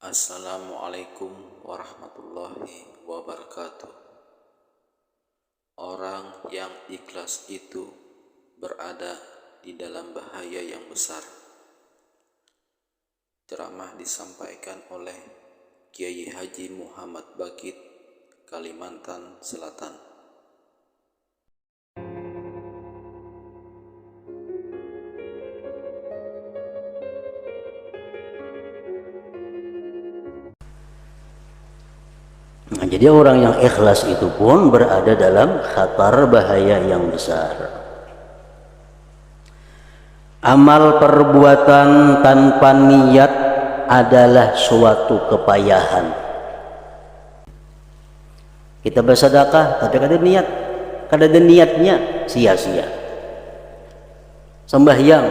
Assalamualaikum warahmatullahi wabarakatuh. Orang yang ikhlas itu berada di dalam bahaya yang besar. Ceramah disampaikan oleh Kiai Haji Muhammad Bakit, Kalimantan Selatan. Nah, jadi orang yang ikhlas itu pun berada dalam khatar bahaya yang besar. Amal perbuatan tanpa niat adalah suatu kepayahan. Kita bersedekah tapi kada niat, kada ada niatnya, sia-sia. Sembahyang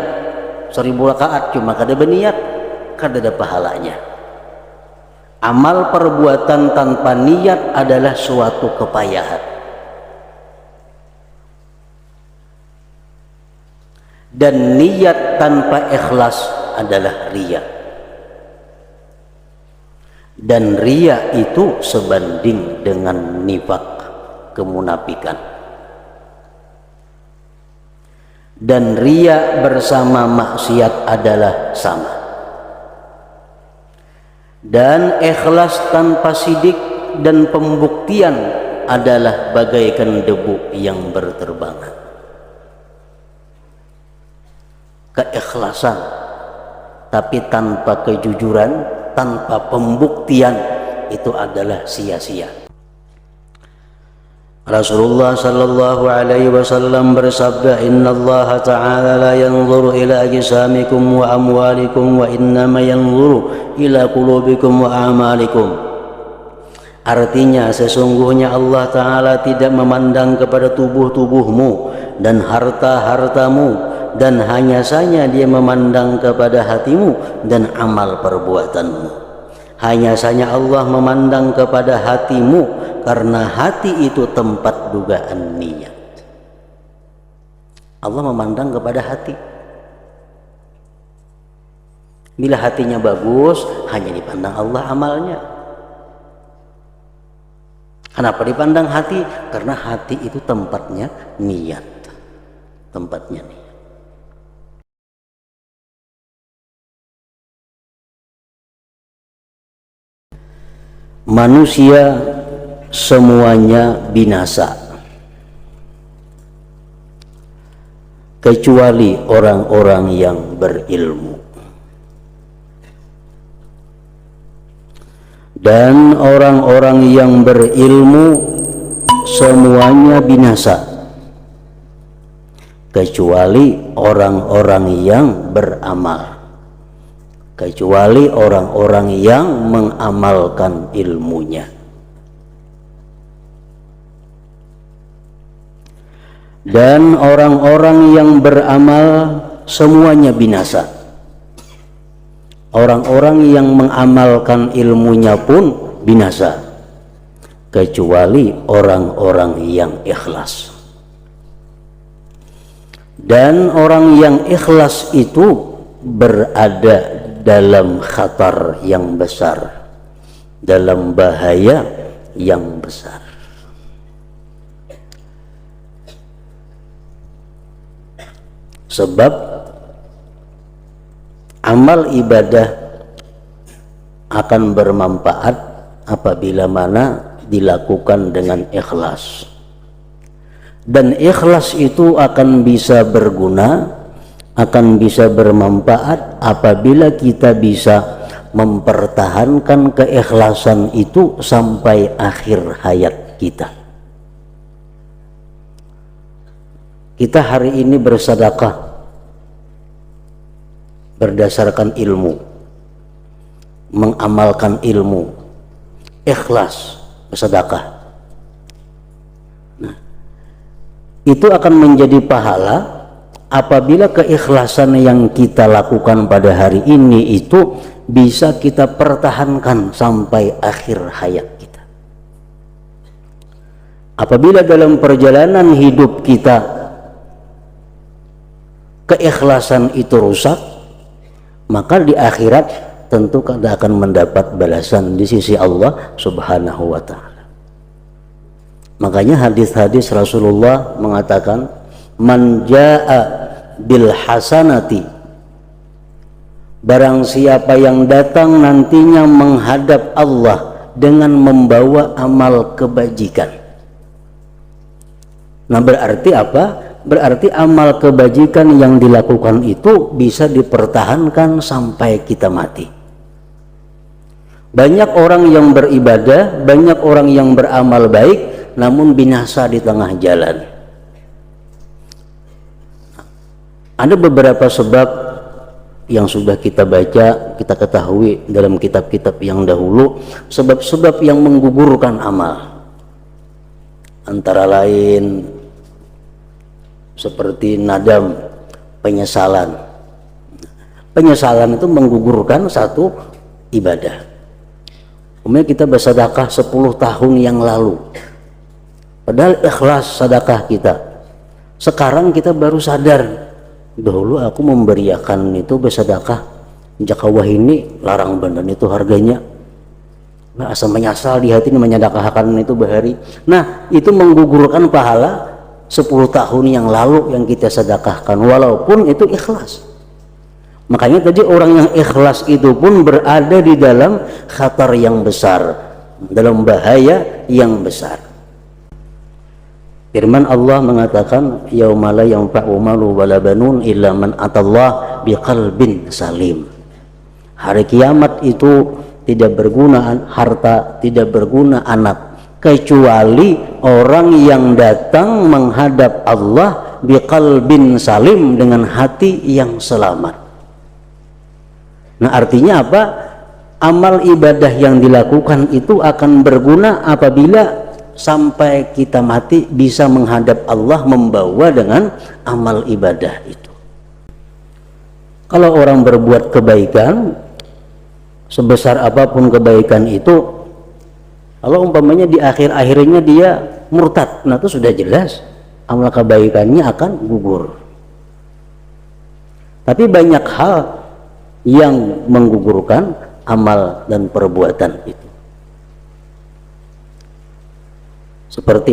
1000 rakaat cuma kada berniat, kada ada pahalanya. Amal perbuatan tanpa niat adalah suatu kepayahan. Dan niat tanpa ikhlas adalah riya. Dan riya itu sebanding dengan nifak, kemunafikan. Dan riya bersama maksiat adalah sama. Dan ikhlas tanpa sidik dan pembuktian adalah bagaikan debu yang berterbangan. Keikhlasan tapi tanpa kejujuran, tanpa pembuktian, itu adalah sia-sia. Rasulullah sallallahu alaihi wasallam bersabda, "Innallaha ta'ala la yanzuru ila ajsamikum wa amwalikum wa innama yanzuru ila qulubikum wa a'malikum." Artinya sesungguhnya Allah Ta'ala tidak memandang kepada tubuh-tubuhmu dan harta-hartamu, dan hanya saja Dia memandang kepada hatimu dan amal perbuatanmu. Hanya saja Allah memandang kepada hatimu, karena hati itu tempat dugaan niat. Allah memandang kepada hati. Bila hatinya bagus, hanya dipandang Allah amalnya. Kenapa dipandang hati? Karena hati itu tempatnya niat. Tempatnya niat. Manusia semuanya binasa kecuali orang-orang yang berilmu. Dan orang-orang yang berilmu semuanya binasa kecuali orang-orang yang beramal, kecuali orang-orang yang mengamalkan ilmunya. Dan orang-orang yang beramal semuanya binasa. Orang-orang yang mengamalkan ilmunya pun binasa, kecuali orang-orang yang ikhlas. Dan orang yang ikhlas itu berada dalam khatar yang besar, dalam bahaya yang besar. Sebab amal ibadah akan bermanfaat apabila mana dilakukan dengan ikhlas. Dan ikhlas itu akan bisa berguna, akan bisa bermanfaat apabila kita bisa mempertahankan keikhlasan itu sampai akhir hayat kita. Kita hari ini bersedekah berdasarkan ilmu, mengamalkan ilmu, ikhlas bersedekah. Nah, itu akan menjadi pahala apabila keikhlasan yang kita lakukan pada hari ini itu bisa kita pertahankan sampai akhir hayat kita. Apabila dalam perjalanan hidup kita keikhlasan itu rusak, maka di akhirat tentu tidak akan mendapat balasan di sisi Allah Subhanahu wa Ta'ala. Makanya hadis-hadis Rasulullah mengatakan, man jaa bil hasanati, barang siapa yang datang nantinya menghadap Allah dengan membawa amal kebajikan. Nah, berarti apa? Berarti amal kebajikan yang dilakukan itu bisa dipertahankan sampai kita mati. Banyak orang yang beribadah, banyak orang yang beramal baik, namun binasa di tengah jalan. Ada beberapa sebab yang sudah kita baca, kita ketahui dalam kitab-kitab yang dahulu, sebab-sebab yang menggugurkan amal. Antara lain seperti nadam, penyesalan. Penyesalan itu menggugurkan satu ibadah. Kemudian kita bersedekah 10 tahun yang lalu, padahal ikhlas sedekah kita. Sekarang kita baru sadar, dahulu aku memberiakan itu bersedekah, jakawah ini larang bener itu harganya. Nah, asal menyesal di hati ini menyedekahkan itu bahari. Nah, itu menggugurkan pahala 10 tahun yang lalu yang kita sedekahkan, walaupun itu ikhlas. Makanya tadi orang yang ikhlas itu pun berada di dalam khatar yang besar, dalam bahaya yang besar. Firman Allah mengatakan, yauma la yanfa'u malu wala banun illa man atallah biqalbin salim. Hari kiamat itu tidak berguna harta, tidak berguna anak, kecuali orang yang datang menghadap Allah biqalbin salim, dengan hati yang selamat. Nah, artinya apa? Amal ibadah yang dilakukan itu akan berguna apabila sampai kita mati bisa menghadap Allah membawa dengan amal ibadah itu. Kalau orang berbuat kebaikan, sebesar apapun kebaikan itu, kalau umpamanya di akhir-akhirnya dia murtad, nah itu sudah jelas amal kebaikannya akan gugur. Tapi banyak hal yang menggugurkan amal dan perbuatan itu, seperti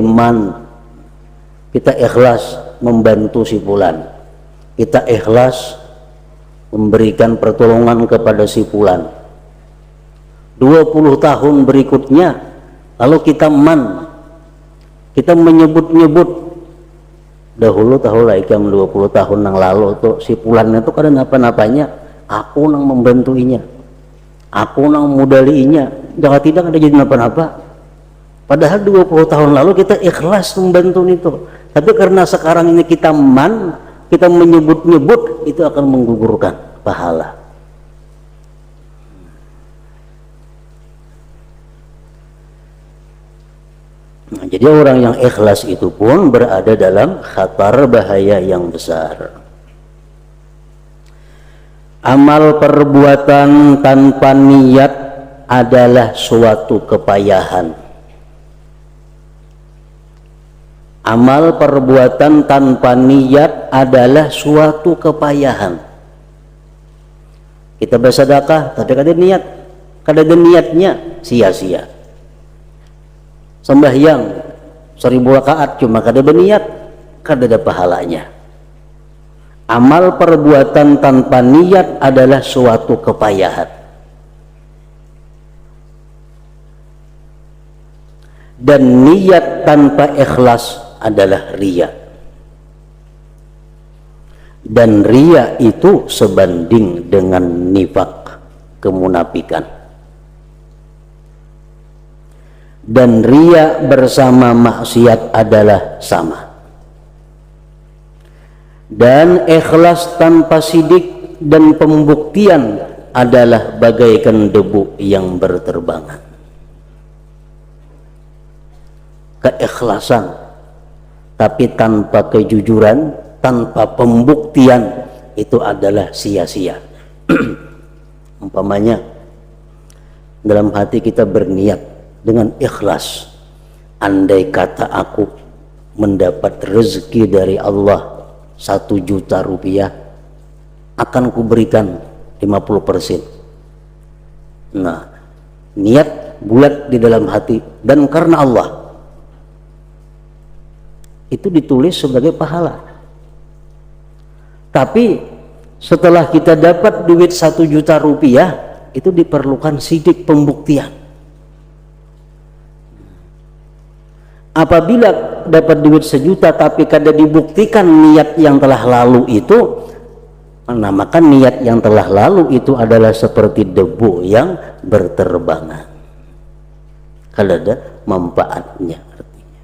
kita ikhlas membantu si fulan, kita ikhlas memberikan pertolongan kepada si fulan. 20 tahun berikutnya lalu kita menyebut-nyebut, dahulu tahu lah ikam 20 tahun yang lalu tuh si fulan itu kadang apa-apanya aku nang membantuinya, aku nang modaliinya, jangan tidak ada jadi apa-apa. Padahal 20 tahun lalu kita ikhlas membantu itu. Tapi karena sekarang ini kita menyebut-nyebut, itu akan menggugurkan pahala. Nah, jadi orang yang ikhlas itu pun berada dalam khatar bahaya yang besar. Amal perbuatan tanpa niat adalah suatu kepayahan. Amal perbuatan tanpa niat adalah suatu kepayahan. Kita bersedekah tapi kada niat, kada ada niatnya, sia-sia. Sembahyang 1000 rakaat cuma kada berniat, kada ada pahalanya. Amal perbuatan tanpa niat adalah suatu kepayahan. Dan niat tanpa ikhlas adalah riya. Dan riya itu sebanding dengan nifak, kemunafikan. Dan riya bersama maksiat adalah sama. Dan ikhlas tanpa sidik dan pembuktian adalah bagaikan debu yang berterbangan. Keikhlasan tapi tanpa kejujuran, tanpa pembuktian, itu adalah sia-sia. Umpamanya dalam hati kita berniat dengan ikhlas, andai kata aku mendapat rezeki dari Allah 1 juta rupiah, akan kuberikan 50%. Nah, niat bulat di dalam hati dan karena Allah, itu ditulis sebagai pahala. Tapi setelah kita dapat duit 1 juta rupiah, itu diperlukan sidik pembuktian. Apabila dapat duit 1 juta tapi kada dibuktikan niat yang telah lalu itu, menamakan niat yang telah lalu itu adalah seperti debu yang berterbangan, kalau ada manfaatnya artinya.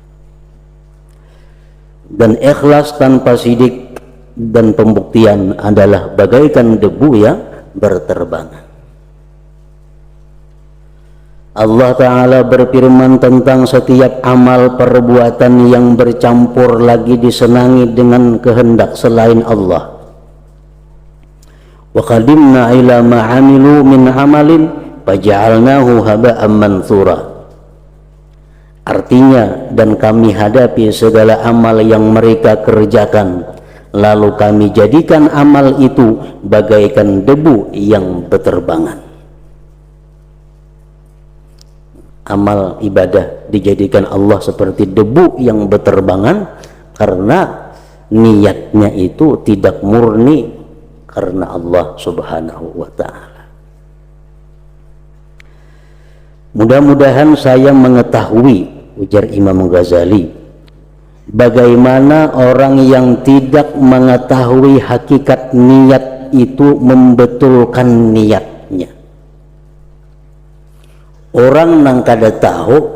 Dan ikhlas tanpa sidik dan pembuktian adalah bagaikan debu yang berterbangan. Allah Ta'ala berfirman tentang setiap amal perbuatan yang bercampur lagi disenangi dengan kehendak selain Allah. Wa qadimna ila ma 'amilu min 'amalin faja'alnahu haba'an manthura. Artinya, dan kami hadapi segala amal yang mereka kerjakan, lalu kami jadikan amal itu bagaikan debu yang berterbangan. Amal ibadah dijadikan Allah seperti debu yang berterbangan karena niatnya itu tidak murni karena Allah Subhanahu wa ta'ala. Mudah-mudahan saya mengetahui, ujar Imam Ghazali, bagaimana orang yang tidak mengetahui hakikat niat itu membetulkan niatnya. Orang nang kada tahu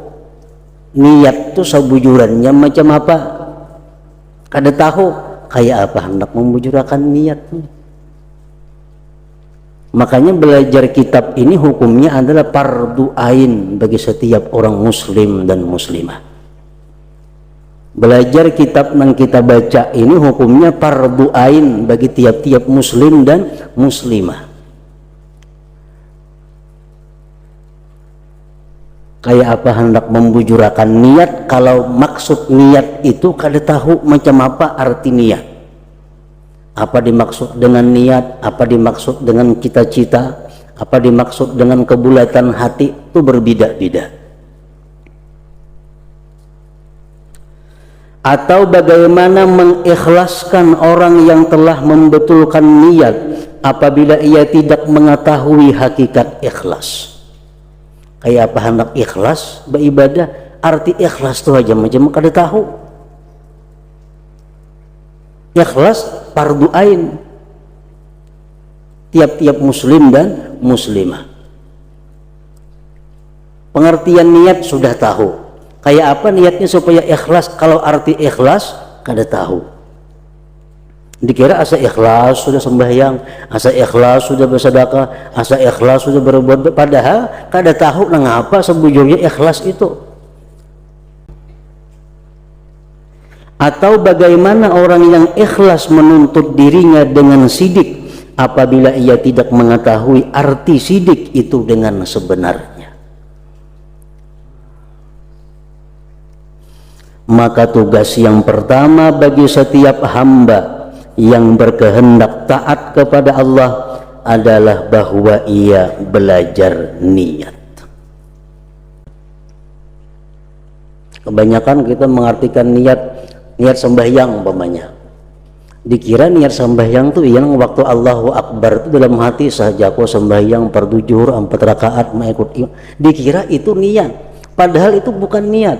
niat itu sebujurannya macam apa, kada tahu kayak apa hendak membujurakan niatnya. Makanya belajar kitab ini hukumnya adalah fardu ain bagi setiap orang muslim dan muslimah. Belajar kitab yang kita baca ini hukumnya fardu ain bagi tiap-tiap muslim dan muslimah. Kayak apa hendak membujurakan niat kalau maksud niat itu kada tahu macam apa arti niat. Apa dimaksud dengan niat, apa dimaksud dengan cita-cita, apa dimaksud dengan kebulatan hati, itu berbeda-beda. Atau bagaimana mengikhlaskan orang yang telah membetulkan niat apabila ia tidak mengetahui hakikat ikhlas. Kayak apa hendak ikhlas beribadah, arti ikhlas itu aja macam kada tahu. Ikhlas fardu ain tiap-tiap muslim dan muslimah. Pengertian niat sudah tahu, kayak apa niatnya supaya ikhlas, kalau arti ikhlas kada tahu. Dikira asa ikhlas sudah sembahyang, asa ikhlas sudah bersedekah, asa ikhlas sudah berbuat, padahal kada tahu ngapa sebujurnya ikhlas itu. Atau bagaimana orang yang ikhlas menuntut dirinya dengan sidik apabila ia tidak mengetahui arti sidik itu dengan sebenarnya. Maka tugas yang pertama bagi setiap hamba yang berkehendak taat kepada Allah adalah bahwa ia belajar niat. Kebanyakan kita mengartikan niat sembahyang umpamanya. Dikira niat sembahyang tuh yang waktu Allahu Akbar itu dalam hati saja aku sembahyang fardu zuhur 4 rakaat mengikut imam. Dikira itu niat, padahal itu bukan niat.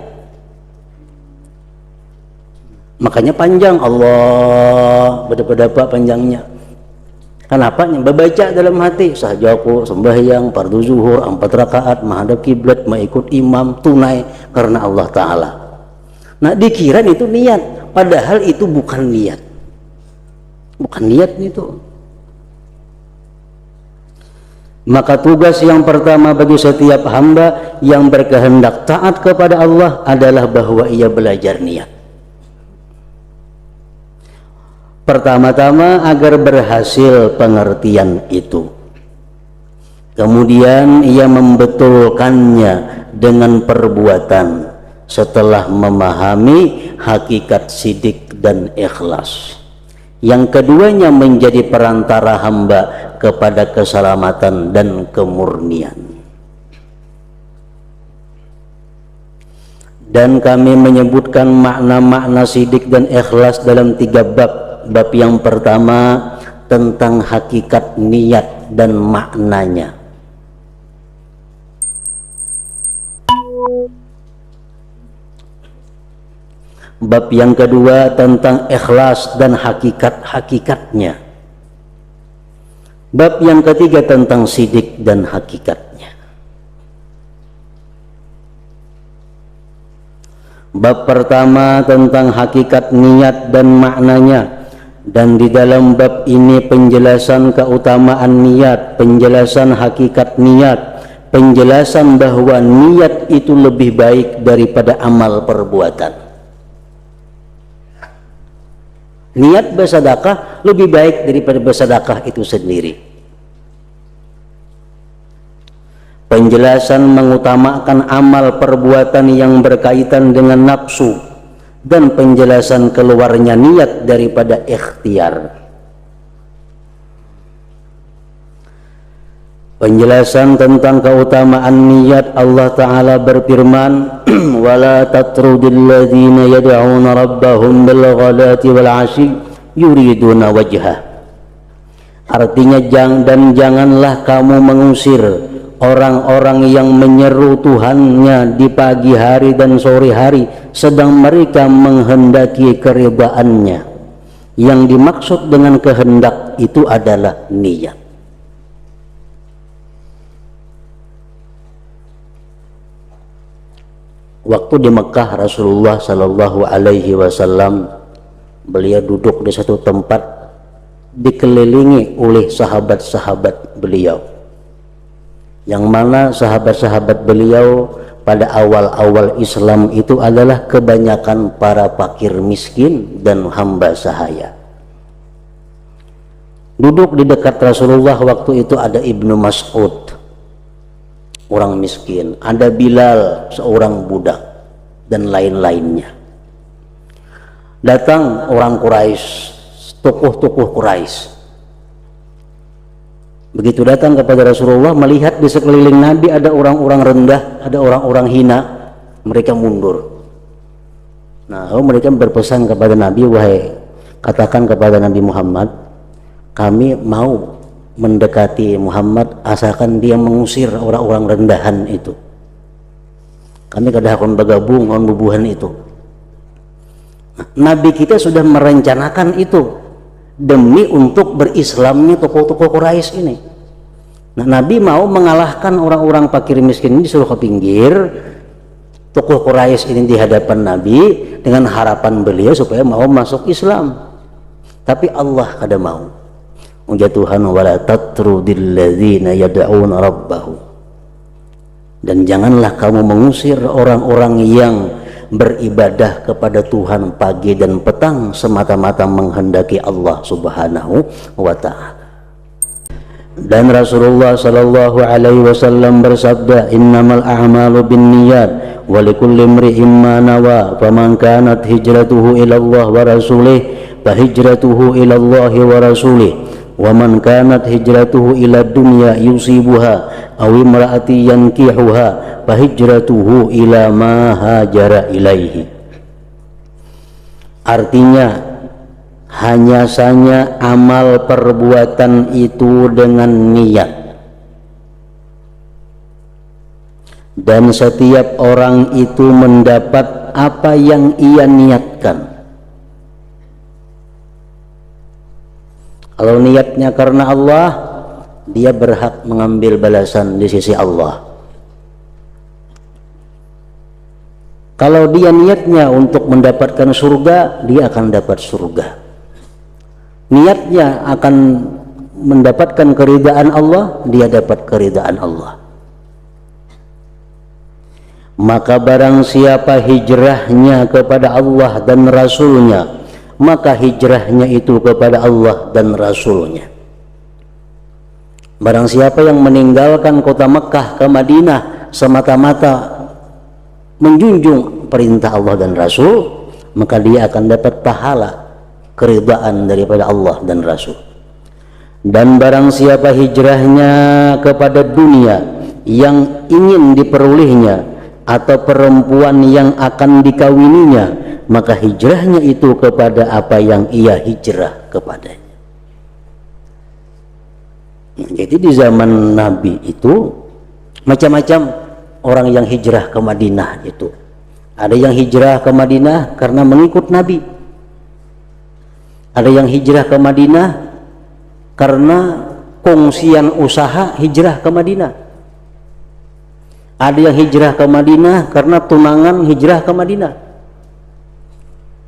Makanya panjang Allah berapa panjangnya. Kenapa? Membaca dalam hati saja aku sembahyang fardu zuhur 4 rakaat menghadap kiblat mengikut imam tunai karena Allah Ta'ala. Nah dikira itu niat, padahal itu bukan niat. Bukan niat itu. Maka tugas yang pertama bagi setiap hamba yang berkehendak taat kepada Allah adalah bahwa ia belajar niat. Pertama-tama agar berhasil pengertian itu. Kemudian ia membetulkannya dengan perbuatan setelah memahami hakikat sidik dan ikhlas. Yang keduanya menjadi perantara hamba kepada keselamatan dan kemurnian. Dan kami menyebutkan makna-makna sidik dan ikhlas dalam 3 bab. Bab yang pertama tentang hakikat niat dan maknanya. Bab yang kedua tentang ikhlas dan hakikat-hakikatnya. Bab yang ketiga tentang sidik dan hakikatnya. Bab pertama tentang hakikat niat dan maknanya, dan di dalam bab ini penjelasan keutamaan niat, penjelasan hakikat niat, penjelasan bahwa niat itu lebih baik daripada amal perbuatan. Niat bersedekah lebih baik daripada bersedekah itu sendiri. Penjelasan mengutamakan amal perbuatan yang berkaitan dengan nafsu, dan penjelasan keluarnya niat daripada ikhtiar. Penjelasan tentang keutamaan niat, Allah Ta'ala berfirman, وَلَا تَطْرُدِ الَّذِينَ يَدْعُونَ رَبَّهُمْ بِالْغَدَاةِ وَالْعَشِيِّ يُرِيدُونَ وَجْهَهُ. Artinya janganlah kamu mengusir orang-orang yang menyeru Tuhannya di pagi hari dan sore hari, sedang mereka menghendaki keridhaannya. Yang dimaksud dengan kehendak itu adalah niat. Waktu di Mekah, Rasulullah Shallallahu Alaihi Wasallam beliau duduk di satu tempat dikelilingi oleh sahabat-sahabat beliau, yang mana sahabat-sahabat beliau pada awal-awal Islam itu adalah kebanyakan para fakir miskin dan hamba sahaya. Duduk di dekat Rasulullah waktu itu ada Ibnu Mas'ud, orang miskin, ada Bilal, seorang budak, dan lain-lainnya. Datang orang Quraisy, tokoh-tokoh Quraisy. Begitu datang kepada Rasulullah, melihat di sekeliling Nabi ada orang-orang rendah, ada orang-orang hina, mereka mundur. Nah, mereka berpesan kepada Nabi, wahai, katakan kepada Nabi Muhammad, kami mau mendekati Muhammad asalkan dia mengusir orang-orang rendahan itu. Kami kada akan bergabung dengan bubuhan itu. Nah, Nabi kita sudah merencanakan itu demi untuk berislamnya tokoh-tokoh Quraisy ini. Nah, Nabi mau mengalahkan orang-orang fakir miskin ini, disuruh ke pinggir, tokoh Quraisy ini di hadapan Nabi dengan harapan beliau supaya mau masuk Islam. Tapi Allah kada mau. Tuhan wala tatrudil ladzina yad'un rabbahu. Dan janganlah kamu mengusir orang-orang yang beribadah kepada Tuhan pagi dan petang semata-mata menghendaki Allah Subhanahu wa ta'ala. Dan Rasulullah sallallahu alaihi wasallam bersabda, innamal a'malu binniyat wa likulli imri'in ma nawa, faman kanat hijratuhu ila Allah wa rasulih fa hijratuhu ila Allah wa rasulih, wa man kanat hijratuhu ila dunya yusibuha aw imra'ati yankihuha fa hijratuhu ila ma hajara ilaihi. Artinya, hanya saja amal perbuatan itu dengan niat, dan setiap orang itu mendapat apa yang ia niatkan. Kalau niatnya karena Allah, dia berhak mengambil balasan di sisi Allah. Kalau dia niatnya untuk mendapatkan surga, dia akan dapat surga. Niatnya akan mendapatkan keridhaan Allah, dia dapat keridhaan Allah. Maka barang siapa hijrahnya kepada Allah dan Rasulnya, maka hijrahnya itu kepada Allah dan Rasulnya. Barang siapa yang meninggalkan kota Mekah ke Madinah semata-mata menjunjung perintah Allah dan Rasul, maka dia akan dapat pahala keridhaan daripada Allah dan Rasul. Dan barang siapa hijrahnya kepada dunia yang ingin diperolehnya atau perempuan yang akan dikawininya, maka hijrahnya itu kepada apa yang ia hijrah kepadanya. Jadi di zaman Nabi itu macam-macam orang yang hijrah ke Madinah itu. Ada yang hijrah ke Madinah karena mengikut Nabi. Ada yang hijrah ke Madinah karena kongsian usaha hijrah ke Madinah. Ada yang hijrah ke Madinah karena tunangan hijrah ke Madinah.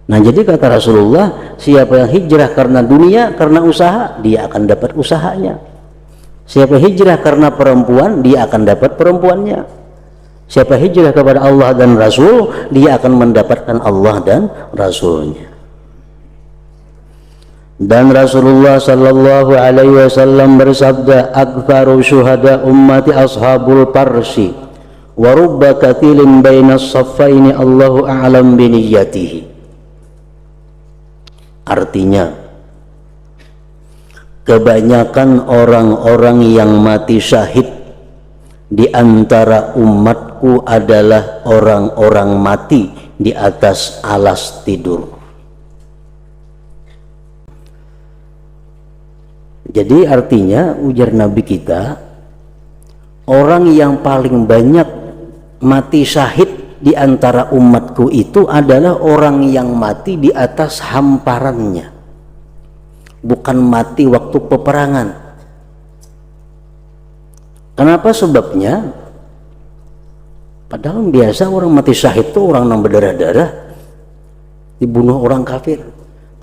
Nah, jadi kata Rasulullah, siapa yang hijrah karena dunia, karena usaha, dia akan dapat usahanya. Siapa hijrah karena perempuan, dia akan dapat perempuannya. Siapa hijrah kepada Allah dan Rasul, dia akan mendapatkan Allah dan Rasulnya. Dan Rasulullah sallallahu alaihi wasallam bersabda, "Aktsaru syuhada ummati ashabul parsi wa rubba katilin bainas saffaini Allahu a'lam biniyatihi." Artinya, kebanyakan orang-orang yang mati syahid di antara umatku adalah orang-orang mati di atas alas tidur. Jadi artinya, ujar Nabi kita, orang yang paling banyak mati syahid di antara umatku itu adalah orang yang mati di atas hamparannya, bukan mati waktu peperangan. Kenapa sebabnya? Padahal biasa orang mati syahid itu orang yang berdarah-darah, dibunuh orang kafir.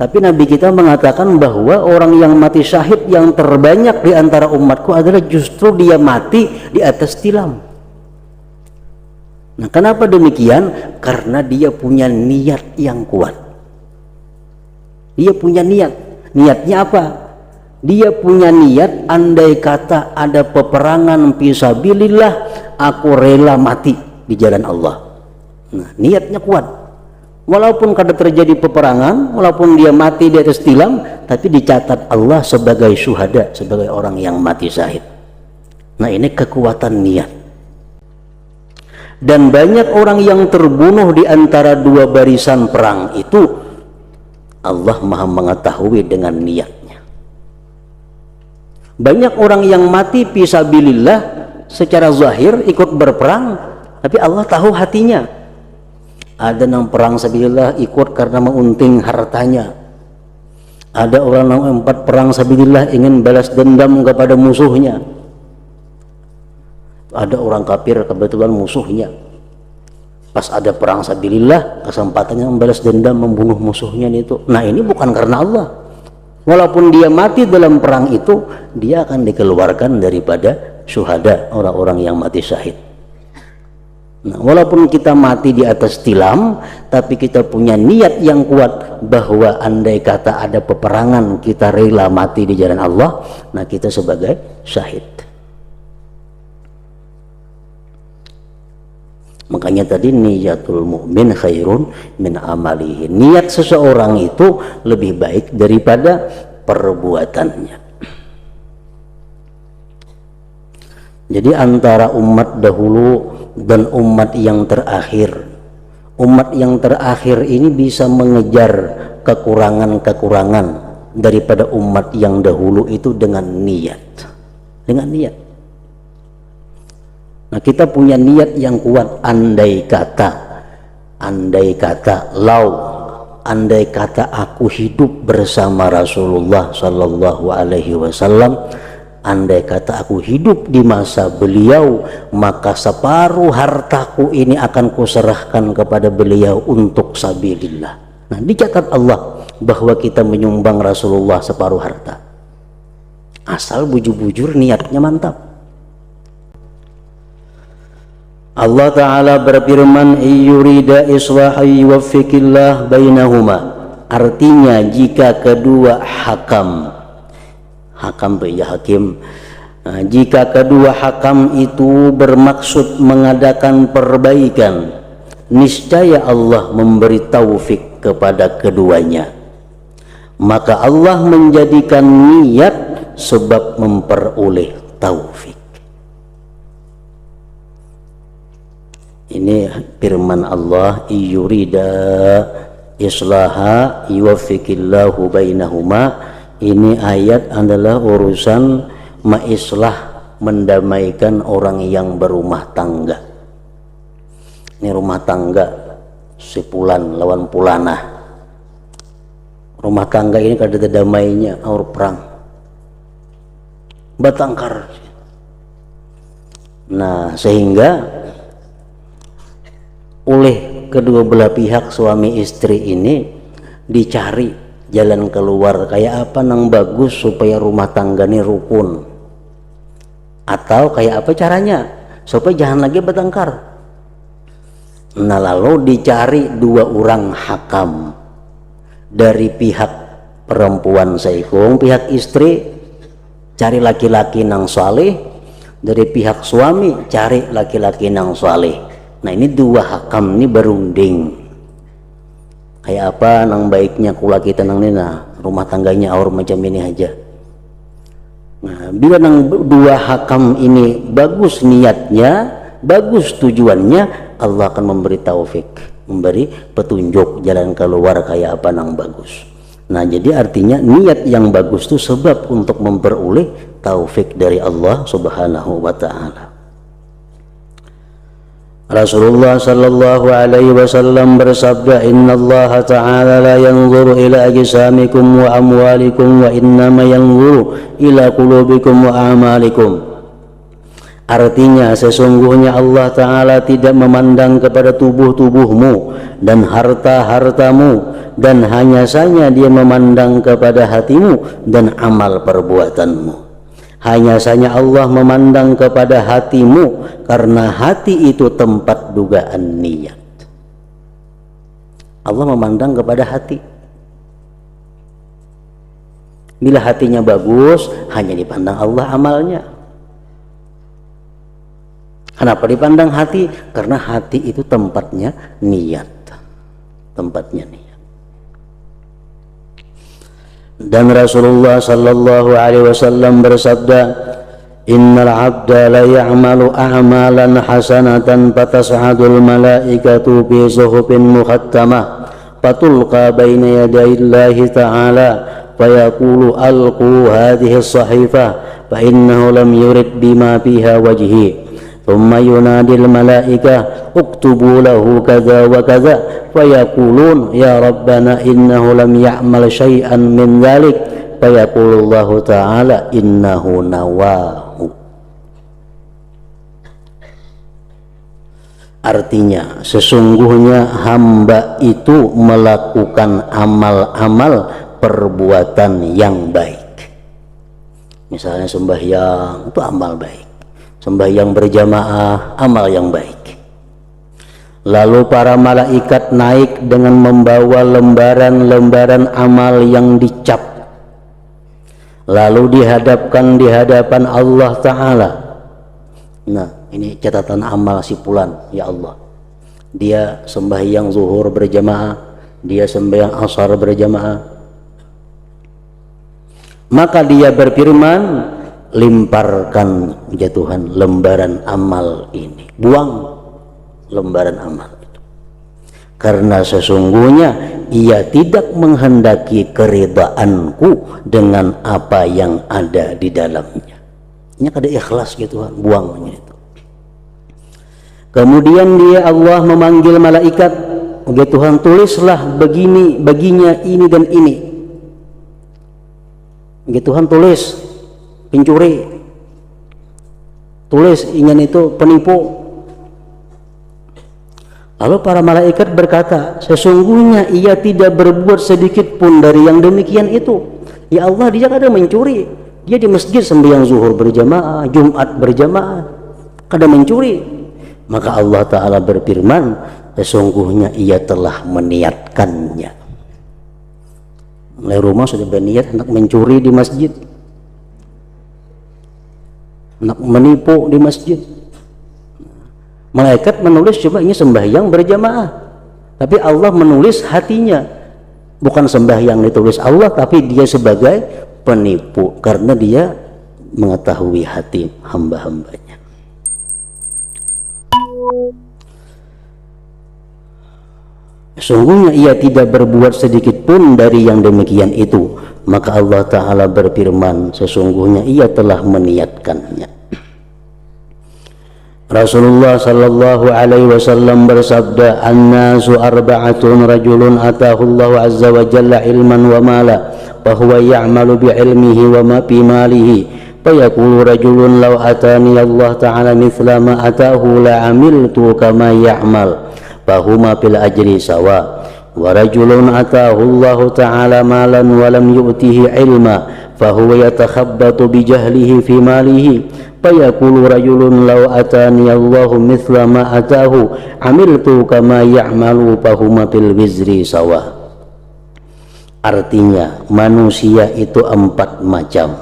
Tapi Nabi kita mengatakan bahwa orang yang mati syahid yang terbanyak di antara umatku adalah justru dia mati di atas tilam. Nah, kenapa demikian? Karena dia punya niat yang kuat. Dia punya niat. Niatnya apa? Dia punya niat, andai kata ada peperangan fisabilillah, aku rela mati di jalan Allah. Nah, niatnya kuat. Walaupun kada terjadi peperangan, walaupun dia mati di atas tilam, tapi dicatat Allah sebagai syuhada, sebagai orang yang mati syahid. Nah, ini kekuatan niat. Dan banyak orang yang terbunuh di antara dua barisan perang itu, Allah Maha mengetahui dengan niatnya. Banyak orang yang mati fisabilillah secara zahir ikut berperang, tapi Allah tahu hatinya. Ada yang perang sabilillah ikut karena mengunting hartanya. Ada orang yang empat perang sabilillah ingin balas dendam kepada musuhnya. Ada orang kafir kebetulan musuhnya. Pas ada perang sabilillah, kesempatannya membalas dendam, membunuh musuhnya itu. Nah, ini bukan karena Allah. Walaupun dia mati dalam perang itu, dia akan dikeluarkan daripada syuhada, orang-orang yang mati syahid. Nah, walaupun kita mati di atas tilam, tapi kita punya niat yang kuat bahwa andai kata ada peperangan, kita rela mati di jalan Allah. Nah, kita sebagai syahid. Makanya tadi niyatul mukmin khairun min amalihi. Niat seseorang itu lebih baik daripada perbuatannya. Jadi antara umat dahulu dan umat yang terakhir, umat yang terakhir ini bisa mengejar kekurangan-kekurangan daripada umat yang dahulu itu dengan niat. Dengan niat. Nah, kita punya niat yang kuat, andai kata andai kata aku hidup bersama Rasulullah sallallahu alaihi wasallam, andai kata aku hidup di masa beliau, maka separuh hartaku ini akan kuserahkan kepada beliau untuk sabilillah. Nah, dicatat Allah bahwa kita menyumbang Rasulullah separuh harta, asal bujur-bujur niatnya mantap. Allah Ta'ala berfirman, "Iyurida islahi yuwaffiqillah bainahuma." Artinya, jika kedua hakim, jika kedua hakam itu bermaksud mengadakan perbaikan, niscaya Allah memberi taufik kepada keduanya. Maka Allah menjadikan niat sebab memperoleh taufik. Ini firman Allah, iyurida islaha yuwaffiqillahu bainahuma. Ini ayat adalah urusan maislah, mendamaikan orang yang berumah tangga. Ini rumah tangga sepulan lawan pulanah. Rumah tangga ini kada ada damainya, aur perang batangkar. Nah, sehingga oleh kedua belah pihak suami istri ini dicari jalan keluar kayak apa nang bagus supaya rumah tangga ini rukun, atau kayak apa caranya supaya jangan lagi bertengkar. Nah, lalu dicari dua orang hakam dari pihak perempuan saikung, pihak istri cari laki-laki nang saleh, dari pihak suami cari laki-laki nang saleh. Nah, ini dua hakam ini berunding kayak apa nang baiknya kula kita nang nina rumah tangganya aur macam ini aja. Nah, bila nang dua hakam ini bagus niatnya, bagus tujuannya, Allah akan memberi taufik, memberi petunjuk jalan keluar kayak apa nang bagus. Nah, jadi artinya niat yang bagus itu sebab untuk memperoleh taufik dari Allah Subhanahu wa ta'ala. Rasulullah sallallahu alaihi wasallam bersabda, innallaha ta'ala la yanzuru ila ajsamikum wa amwalikum wa innama yanzuru ila qulubikum wa a'malikum. Artinya sesungguhnya Allah Ta'ala tidak memandang kepada tubuh-tubuhmu dan harta-hartamu, dan hanya saja dia memandang kepada hatimu dan amal perbuatanmu. Hanya saja Allah memandang kepada hatimu, karena hati itu tempat dugaan niat. Allah memandang kepada hati. Bila hatinya bagus, hanya dipandang Allah amalnya. Kenapa dipandang hati? Karena hati itu tempatnya niat, tempatnya niat. Dan Rasulullah sallallahu alaihi wasallam bersabda, innal abda la ya'malu a'malan hasanatan fatas'adul malaikatu bi suhufin mukhattamah fatulqa baina yadayillahi ta'ala fayaqulu alqu hadhihi as-sahifah fa innahu lam yurid bima fiha wajhi. ثم ينادي الملائكة اكتبوا له كذا وكذا فيقولون يا ربنا إنه لم يعمل شيئا من ذلك فيقول الله تعالى إنه نواه. Artinya sesungguhnya hamba itu melakukan amal-amal perbuatan yang baik. Misalnya sembahyang itu amal baik, sembahyang berjamaah amal yang baik. Lalu para malaikat naik dengan membawa lembaran-lembaran amal yang dicap, lalu dihadapkan di hadapan Allah Ta'ala. Nah, ini catatan amal si fulan, ya Allah, dia sembahyang zuhur berjamaah, dia sembahyang asar berjamaah. Maka dia berfirman, limparkan ya Tuhan lembaran amal ini, buang lembaran amal itu, karena sesungguhnya ia tidak menghendaki keridhaanku dengan apa yang ada di dalamnya. Ini kada ikhlas ya Tuhan, buangnya itu. Kemudian dia Allah memanggil malaikat, ya Tuhan tulislah begini baginya ini dan ini. Ya Tuhan tulis pencuri, tulis ingin itu penipu. Lalu para malaikat berkata, sesungguhnya ia tidak berbuat sedikit pun dari yang demikian itu. Ya Allah, dia kada mencuri, dia di masjid sembahyang zuhur berjamaah, Jumat berjamaah, kada mencuri. Maka Allah Ta'ala berfirman, sesungguhnya ia telah meniatkannya. Mulai rumah sudah berniat hendak mencuri di masjid, nak menipu di masjid. Malaikat menulis coba ini sembahyang berjamaah, tapi Allah menulis hatinya, bukan sembahyang ditulis Allah, tapi dia sebagai penipu karena dia mengetahui hati hamba-hambanya. sungguhnya ia tidak berbuat sedikit pun dari yang demikian itu. Maka Allah Ta'ala berfirman, sesungguhnya ia telah meniatkannya. Rasulullah sallallahu alaihi wasallam bersabda, "An-nasu arba'atun, rajulun atahu Allah azza wa jalla ilman wa mala, fa huwa ya'malu bi ilmihi wa ma fi malihi, fa yaqulu rajulun law atani Allah ta'ala mithla ma atahu la amiltu kama ya'mal, fa huma fil ajri sawa. Wa rajulun atahu Allah ta'ala malan wa lam yu'tihi ilma, fa huwa yatakhabbatu bi jahlihi fi malihi, fayaqulu rajulun law atani Allahu mithla ma atahu amiltu kama ya'malu fahuma fil wizri sawa." Artinya manusia itu 4 macam,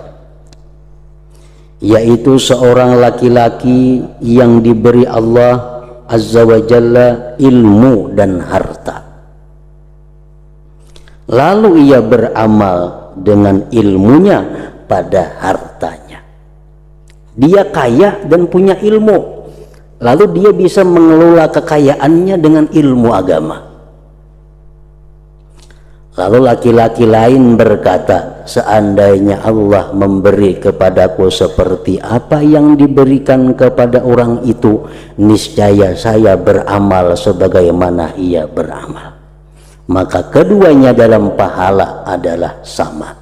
yaitu seorang laki-laki yang diberi Allah azza wa jalla ilmu dan harta, lalu ia beramal dengan ilmunya pada hartanya. Dia kaya dan punya ilmu, lalu dia bisa mengelola kekayaannya dengan ilmu agama. Lalu laki-laki lain berkata, seandainya Allah memberi kepadaku seperti apa yang diberikan kepada orang itu, niscaya saya beramal sebagaimana ia beramal. Maka keduanya dalam pahala adalah sama.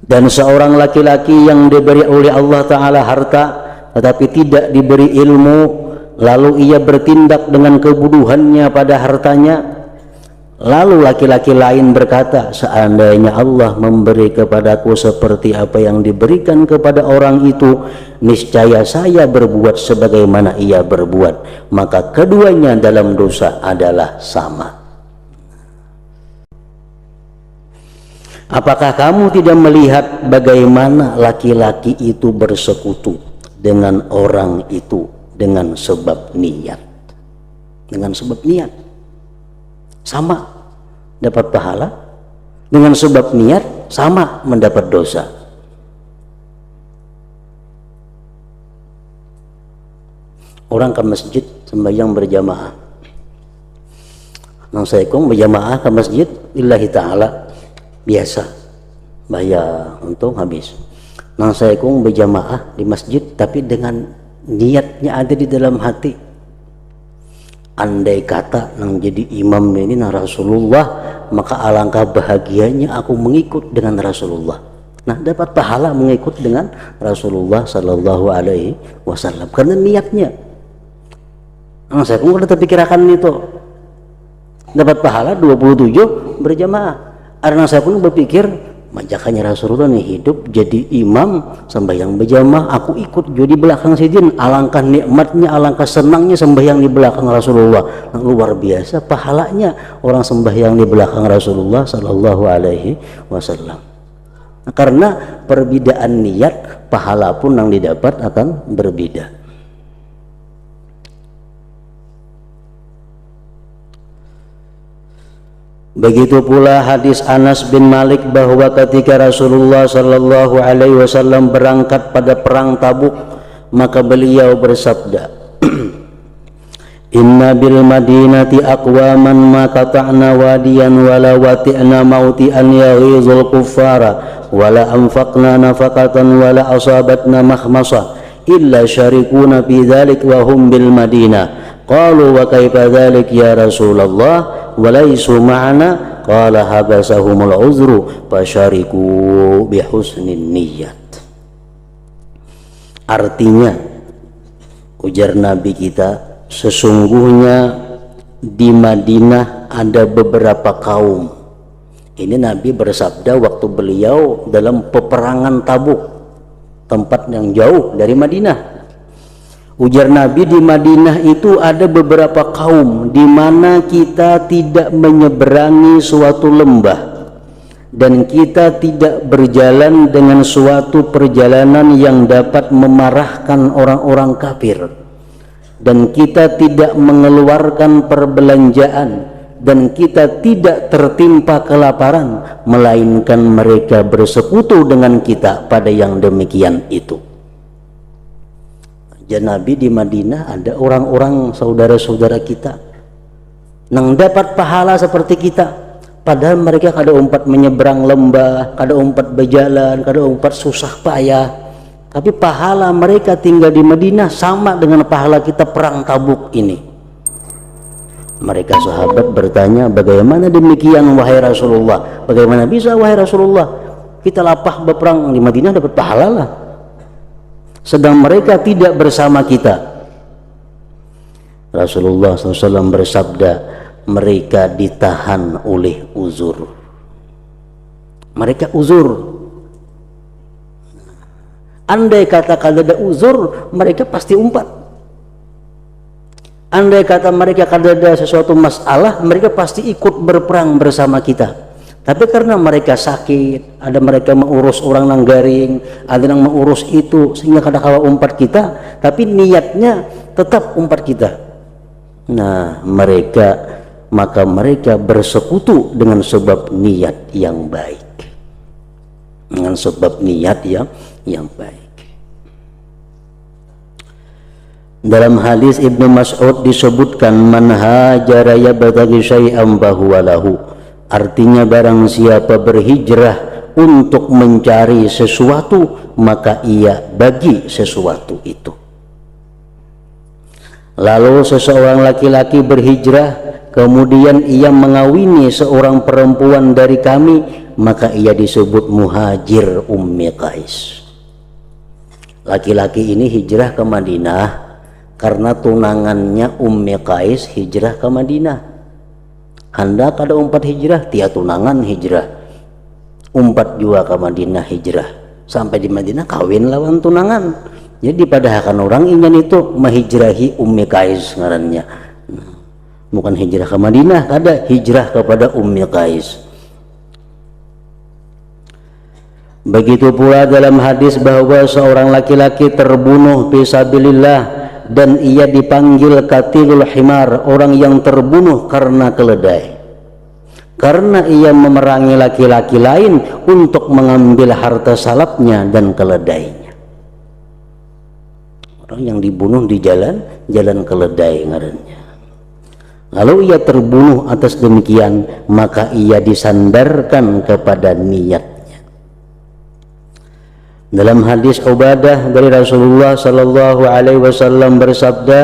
Dan seorang laki-laki yang diberi oleh Allah Ta'ala harta tetapi tidak diberi ilmu, lalu ia bertindak dengan kebodohannya pada hartanya, lalu laki-laki lain berkata, seandainya Allah memberi kepadaku seperti apa yang diberikan kepada orang itu, niscaya saya berbuat sebagaimana ia berbuat. Maka keduanya dalam dosa adalah sama. Apakah kamu tidak melihat bagaimana laki-laki itu bersekutu dengan orang itu dengan sebab niat? Dengan sebab niat sama dapat pahala, dengan sebab niat sama mendapat dosa. Orang ke masjid sembahyang berjamaah, nang saikung berjamaah ke masjid lillahi ta'ala, biasa bayar untung habis. Nang saya kong berjamaah di masjid tapi dengan niatnya ada di dalam hati, andai kata nang jadi imam ini nang Rasulullah, maka alangkah bahagianya aku mengikut dengan Rasulullah. Nah, dapat pahala mengikut dengan Rasulullah sallallahu alaihi wasallam karena niatnya. Nang saya kong kada terpikirkan itu dapat pahala 27 berjamaah. Karena saya pun berpikir, majakannya Rasulullah nih hidup jadi imam sembahyang berjamaah, aku ikut jadi belakang sidin, alangkah nikmatnya, alangkah senangnya sembahyang di belakang Rasulullah. Nah, luar biasa pahalanya orang sembahyang di belakang Rasulullah sallallahu alaihi wasallam. Nah, karena perbedaan niat, pahala pun yang didapat akan berbeda. Begitu pula hadis Anas bin Malik bahwa ketika Rasulullah sallallahu alaihi wasallam berangkat pada perang Tabuk, maka beliau bersabda, "Inna bil madinati aqwaman ma qata'na wadiyan wala wati'na mauti'an yaghizul kuffara wala anfaqna nafaqatan wala asabatna makhmasa illa syarikuna fi dzalik wa hum bil Madinah." Qalu wa kaifa dzalik ya Rasulullah wa laysu ma'ana, qala habasahumul uzru fasyariku bihusnin niyyat. Artinya, ujar Nabi kita, sesungguhnya di Madinah ada beberapa kaum. Ini Nabi bersabda waktu beliau dalam peperangan Tabuk, tempat yang jauh dari Madinah. Ujar Nabi, di Madinah itu ada beberapa kaum di mana kita tidak menyeberangi suatu lembah dan kita tidak berjalan dengan suatu perjalanan yang dapat memarahkan orang-orang kafir, dan kita tidak mengeluarkan perbelanjaan, dan kita tidak tertimpa kelaparan, melainkan mereka bersekutu dengan kita pada yang demikian itu. Nabi di Madinah ada orang-orang saudara-saudara kita yang dapat pahala seperti kita, padahal mereka kada umpat menyeberang lembah, kada umpat berjalan, kada umpat susah payah, tapi pahala mereka tinggal di Madinah sama dengan pahala kita perang Tabuk ini. Mereka sahabat bertanya, bagaimana demikian wahai Rasulullah? Bagaimana bisa wahai Rasulullah? Kita lapah berperang di Madinah dapat pahala lah, sedang mereka tidak bersama kita. Rasulullah SAW bersabda, mereka ditahan oleh uzur. Mereka uzur. Andai kata kalau ada uzur, mereka pasti umpat. Andai kata mereka kalau ada sesuatu masalah, mereka pasti ikut berperang bersama kita. Tapi karena mereka sakit, ada mereka mengurus orang nanggaring, ada yang mengurus itu, sehingga kadang-kadang umpat kita, tapi niatnya tetap umpat kita. Nah, maka mereka bersekutu dengan sebab niat yang baik. Dengan sebab niat yang baik. Dalam hadis Ibnu Mas'ud disebutkan, man hajara yabtaghi syai'an fahuwa lahu. Artinya barang siapa berhijrah untuk mencari sesuatu, maka ia bagi sesuatu itu. Lalu seseorang laki-laki berhijrah, kemudian ia mengawini seorang perempuan dari kami, maka ia disebut muhajir Ummi Qais. Laki-laki ini hijrah ke Madinah karena tunangannya Ummi Qais hijrah ke Madinah. Anda kada umpat hijrah, tia tunangan hijrah, umpat juga ke Madinah hijrah, sampai di Madinah kawin lawan tunangan. Jadi pada akan orang ingin itu menghijrahi Ummi Qais ngarannya, bukan hijrah ke Madinah, kada hijrah kepada Ummi Qais. Begitu pula dalam hadis bahwa seorang laki-laki terbunuh fisabilillah dan ia dipanggil qatilul himar, orang yang terbunuh karena keledai, karena ia memerangi laki-laki lain untuk mengambil harta salapnya dan keledainya. Orang yang dibunuh di jalan keledai ngarannya. Lalu ia terbunuh atas demikian, maka ia disandarkan kepada niat. Dalam hadis Ubadah dari Rasulullah sallallahu alaihi wasallam bersabda,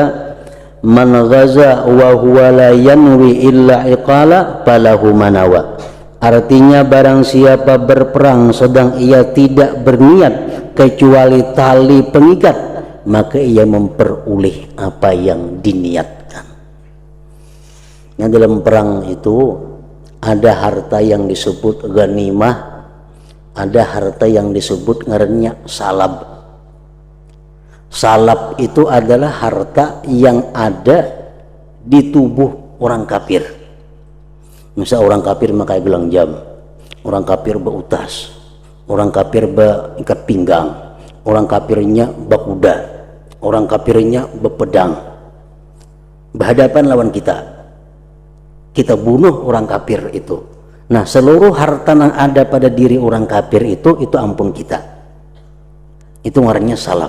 man ghaza wa huwa la yanwi illa iqala falahu manawa. Artinya barang siapa berperang sedang ia tidak berniat kecuali tali pengikat, maka ia memperoleh apa yang diniatkan. Nah, dalam perang itu ada harta yang disebut ghanimah, ada harta yang disebut ngarannya salab. Salab itu adalah harta yang ada di tubuh orang kafir. Misal orang kafir memakai gelang jam, orang kafir beutas, orang kafir beikat pinggang, orang kafirnya bakuda, orang kafirnya bepedang, berhadapan lawan kita, kita bunuh orang kafir itu. Nah, seluruh harta yang ada pada diri orang kafir itu ampun kita. Itu ngarannya salab.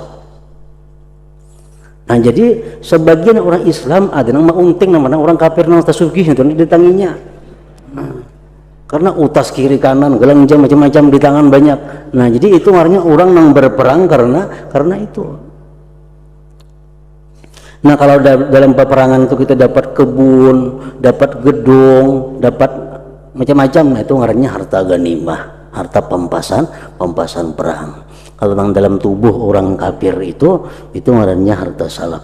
Nah, jadi sebagian orang Islam ada yang maunting namanya orang kafir nang tasugih itu ditanginya. Nah, karena utas kiri kanan, gelang jam macam-macam di tangan banyak. Nah, jadi itu ngarannya orang yang berperang karena itu. Nah, kalau dalam peperangan itu kita dapat kebun, dapat gedung, dapat macam-macam, nah itu ngarannya harta ghanimah, harta pampasan perang. Kalau dalam tubuh orang kafir itu ngarannya harta salab.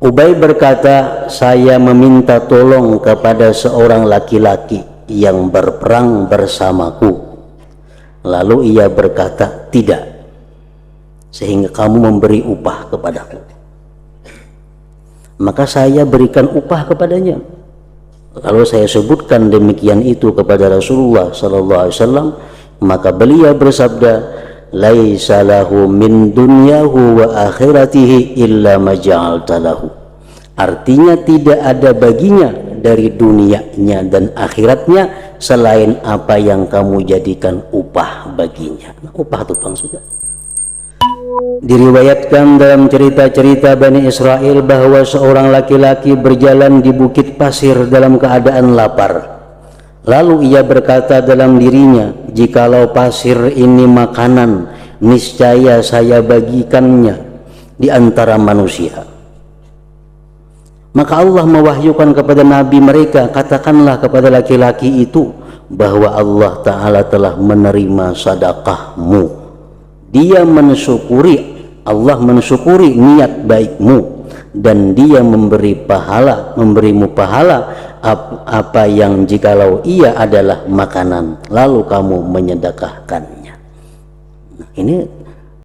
Ubay berkata, saya meminta tolong kepada seorang laki-laki yang berperang bersamaku. Lalu ia berkata, tidak, sehingga kamu memberi upah kepadaku. Maka saya berikan upah kepadanya. Lalu saya sebutkan demikian itu kepada Rasulullah sallallahu alaihi wasallam, maka beliau bersabda, laisa lahu min dunyahu wa akhiratihi illa ma ja'alta lahu. Artinya tidak ada baginya dari dunianya dan akhiratnya selain apa yang kamu jadikan upah baginya. Nah, upah itu bang sudah. Diriwayatkan dalam cerita-cerita Bani Israel bahwa seorang laki-laki berjalan di bukit pasir dalam keadaan lapar. Lalu ia berkata dalam dirinya, jikalau pasir ini makanan, niscaya saya bagikannya di antara manusia. Maka Allah mewahyukan kepada Nabi mereka, katakanlah kepada laki-laki itu bahwa Allah Ta'ala telah menerima sedekahmu. Dia mensyukuri, Allah mensyukuri niat baikmu, dan dia memberimu pahala apa yang jikalau ia adalah makanan lalu kamu menyedekahkannya. Nah, ini